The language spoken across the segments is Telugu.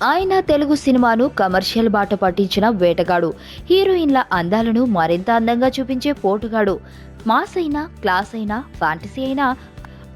ఆయన తెలుగు సినిమాను కమర్షియల్ బాట పట్టించిన వేటగాడు. హీరోయిన్ల అందాలను మరింత అందంగా చూపించే పోటుగాడు. మాస్ అయినా, క్లాస్ అయినా, ఫ్యాంటసీ అయినా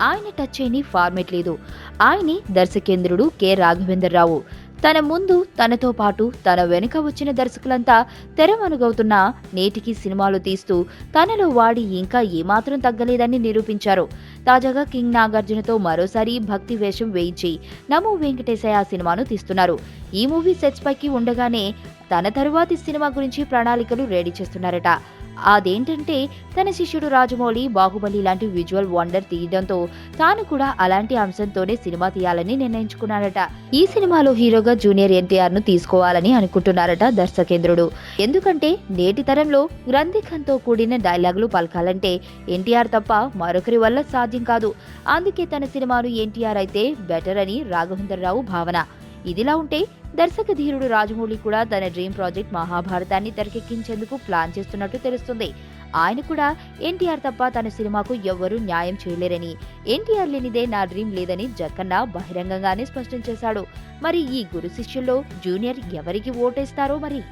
ఆయన టచ్ చేయని ఫార్మెట్ లేదు. ఆయనే దర్శకేంద్రుడు కె రాఘవేంద్రరావు. తన ముందు, తనతో పాటు తన వెనుక వచ్చిన దర్శకులంతా తెరమనుగవుతున్నా నేటికి సినిమాలు తీస్తూ తనలో వాడి ఇంకా ఏమాత్రం తగ్గలేదని నిరూపించారు. తాజాగా కింగ్ నాగార్జునతో మరోసారి భక్తి వేషం వేయించి నమో వెంకటేశయ్య సినిమాను తీస్తున్నారు. ఈ మూవీ సెట్స్ పైకి ఉండగానే తన తరువాతి సినిమా గురించి ప్రణాళికలు రెడీ చేస్తున్నారట. అదేంటంటే తన శిష్యుడు రాజమౌళి బాహుబలి లాంటి విజువల్ వండర్ తీయడంతో తాను కూడా అలాంటి అంశంతోనే సినిమా తీయాలని నిర్ణయించుకున్నారట. ఈ సినిమాలో హీరోగా జూనియర్ ఎన్టీఆర్ ను తీసుకోవాలని అనుకుంటున్నారట దర్శకేంద్రుడు. ఎందుకంటే నేటి తరంలో గ్రంథికంతో కూడిన డైలాగులు పలకాలంటే ఎన్టీఆర్ తప్ప మరొకరి వల్ల సాధ్యం కాదు. అందుకే తన సినిమాను ఎన్టీఆర్ అయితే బెటర్ అని రాఘవేంద్రరావు భావన. ఇదిలా ఉంటే దర్శక ధీరుడు రాజమౌళి కూడా తన డ్రీమ్ ప్రాజెక్ట్ మహాభారతాన్ని తెరకెక్కించేందుకు ప్లాన్ చేస్తున్నట్టు తెలుస్తుంది. ఆయన కూడా ఎన్టీఆర్ తప్ప తన సినిమాకు ఎవ్వరూ న్యాయం చేయలేరని, ఎన్టీఆర్ లేనిదే నా డ్రీమ్ లేదని జక్కన్న బహిరంగంగానే స్పష్టం చేశాడు. మరి ఈ గురు శిష్యుల్లో జూనియర్ ఎవరికి ఓటేస్తారో మరి.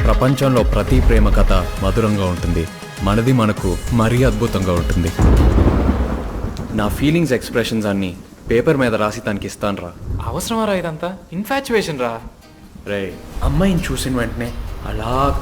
ప్రపంచంలో ప్రతి ప్రేమ కథ మధురంగా ఉంటుంది. మనది మనకు మరీ అద్భుతంగా ఉంటుంది. నా ఫీలింగ్స్ ఎక్స్ప్రెషన్స్ అన్నీ పేపర్ మీద రాసి తనకి ఇస్తాను రా. అవసరమా రా ఇదంతా? ఇన్ఫాచ్యువేషన్ రా. రే, అమ్మాయిని చూసిన వెంటనే అలా